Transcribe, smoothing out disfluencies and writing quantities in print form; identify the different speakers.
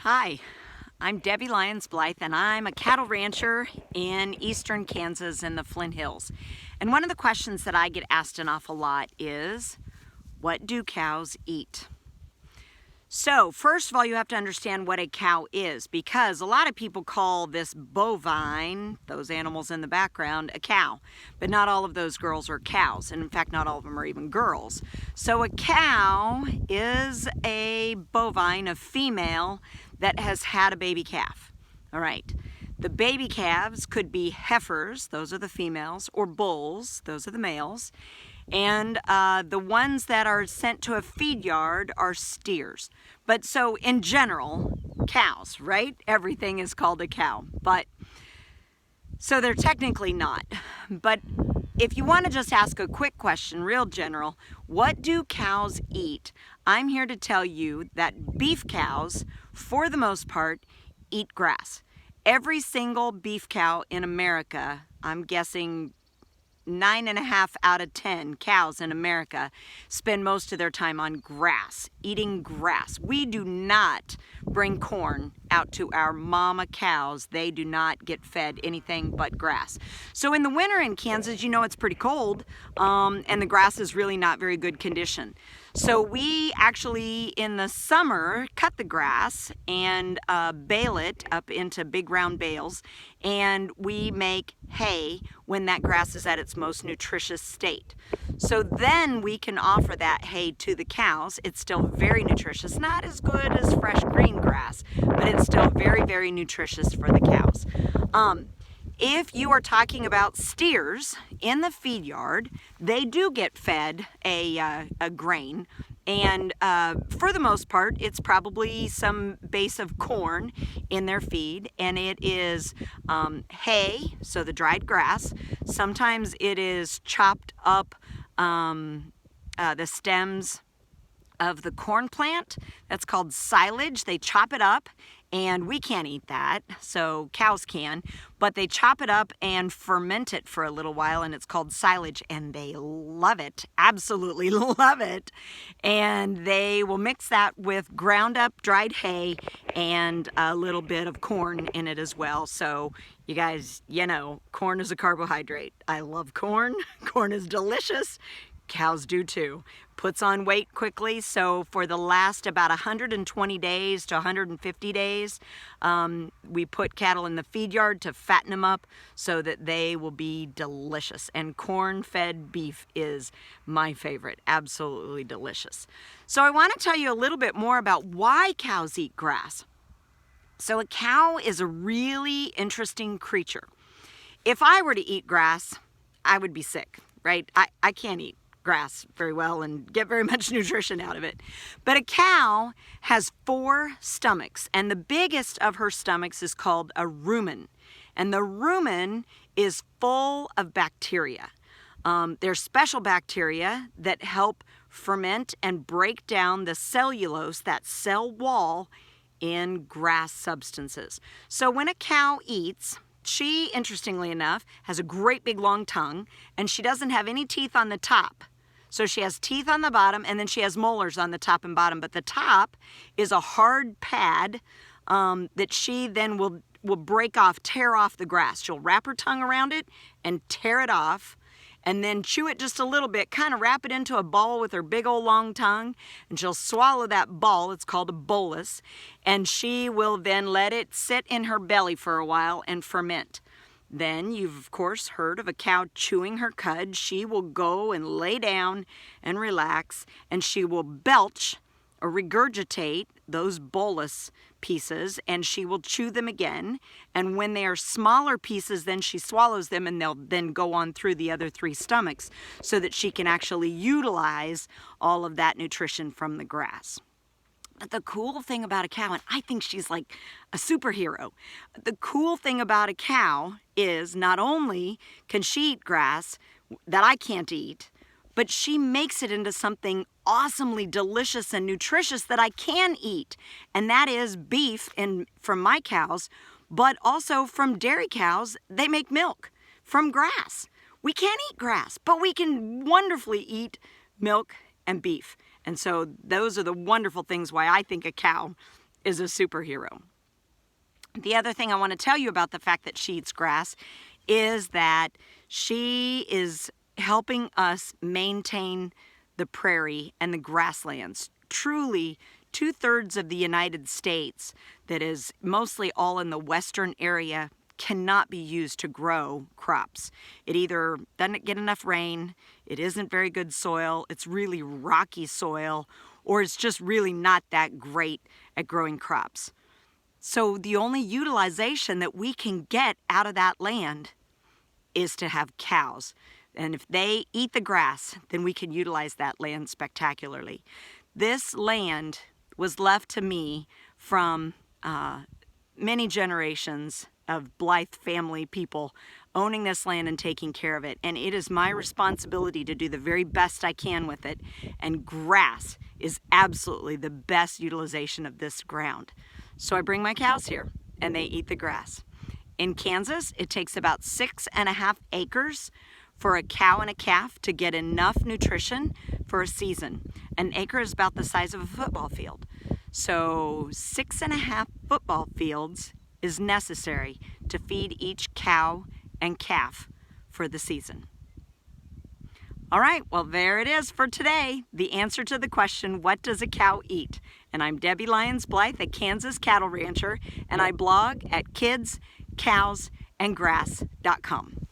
Speaker 1: Hi, I'm Debbie Lyons Blythe, and I'm a cattle rancher in eastern Kansas in the Flint Hills. And one of the questions that I get asked an awful lot is, what do cows eat? So, first of all, you have to understand what a cow is, because a lot of people call this bovine, those animals in the background, a cow. But not all of those girls are cows, and in fact, not all of them are even girls. So a cow is a bovine, a female, that has had a baby calf. All right. The baby calves could be heifers, those are the females, or bulls, those are the males. And the ones that are sent to a feed yard are steers. But so in general, cows, right? Everything is called a cow. But so they're technically not. But if you want to just ask a quick question, real general, what do cows eat? I'm here to tell you that beef cows, for the most part, eat grass. Every single beef cow in America, I'm guessing 9.5 out of 10 cows in America spend most of their time on grass, eating grass. We do not bring corn out to our mama cows. They do not get fed anything but grass. So in the winter in Kansas, you know it's pretty cold, and the grass is really not very good condition. So we actually, in the summer, cut the grass and bale it up into big round bales, and we make hay when that grass is at its most nutritious state. So then we can offer that hay to the cows. It's still very nutritious, not as good as fresh green grass, but it's still very, very nutritious for the cows. If you are talking about steers in the feed yard, they do get fed a grain, and for the most part, it's probably some base of corn in their feed, and it is hay, so the dried grass. Sometimes it is chopped up the stems of the corn plant. That's called silage. They chop it up, and we can't eat that, so cows can, but they chop it up and ferment it for a little while, and it's called silage, and they love it, absolutely love it. And they will mix that with ground up dried hay and a little bit of corn in it as well. So you guys, you know, corn is a carbohydrate. I love corn. Corn is delicious. Cows do too. Puts on weight quickly, so for the last about 120 days to 150 days, we put cattle in the feed yard to fatten them up so that they will be delicious. And corn-fed beef is my favorite, absolutely delicious. So I want to tell you a little bit more about why cows eat grass. So a cow is a really interesting creature. If I were to eat grass, I would be sick, right? I can't eat grass very well and get very much nutrition out of it. But a cow has 4 stomachs, and the biggest of her stomachs is called a rumen. And the rumen is full of bacteria. There's special bacteria that help ferment and break down the cellulose, that cell wall, in grass substances. So when a cow eats, she, interestingly enough, has a great big long tongue, and she doesn't have any teeth on the top. So she has teeth on the bottom, and then she has molars on the top and bottom. But the top is a hard pad that she then will break off, tear off the grass. She'll wrap her tongue around it and tear it off, and then chew it just a little bit, kind of wrap it into a ball with her big old long tongue, and she'll swallow that ball. It's called a bolus, and she will then let it sit in her belly for a while and ferment. Then you've, of course, heard of a cow chewing her cud. She will go and lay down and relax, and she will belch or regurgitate those bolus pieces, and she will chew them again. And when they are smaller pieces, then she swallows them, and they'll then go on through the other 3 stomachs so that she can actually utilize all of that nutrition from the grass. But the cool thing about a cow, and I think she's like a superhero, the cool thing about a cow is not only can she eat grass that I can't eat, but she makes it into something awesomely delicious and nutritious that I can eat. And that is beef from my cows, but also from dairy cows. They make milk from grass. We can't eat grass, but we can wonderfully eat milk and beef. And so those are the wonderful things why I think a cow is a superhero. The other thing I want to tell you about the fact that she eats grass is that she is helping us maintain the prairie and the grasslands. Truly, 2/3 of the United States, that is mostly all in the western area, cannot be used to grow crops. It either doesn't get enough rain, it isn't very good soil, it's really rocky soil, or it's just really not that great at growing crops. So the only utilization that we can get out of that land is to have cows. And if they eat the grass, then we can utilize that land spectacularly. This land was left to me from many generations of Blythe family people owning this land and taking care of it. And it is my responsibility to do the very best I can with it. And grass is absolutely the best utilization of this ground. So I bring my cows here and they eat the grass. In Kansas, it takes about 6.5 acres for a cow and a calf to get enough nutrition for a season. An acre is about the size of a football field. So 6.5 football fields is necessary to feed each cow and calf for the season. All right, well, there it is for today. The answer to the question, what does a cow eat? And I'm Debbie Lyons Blythe, a Kansas cattle rancher, and I blog at kidscowsandgrass.com.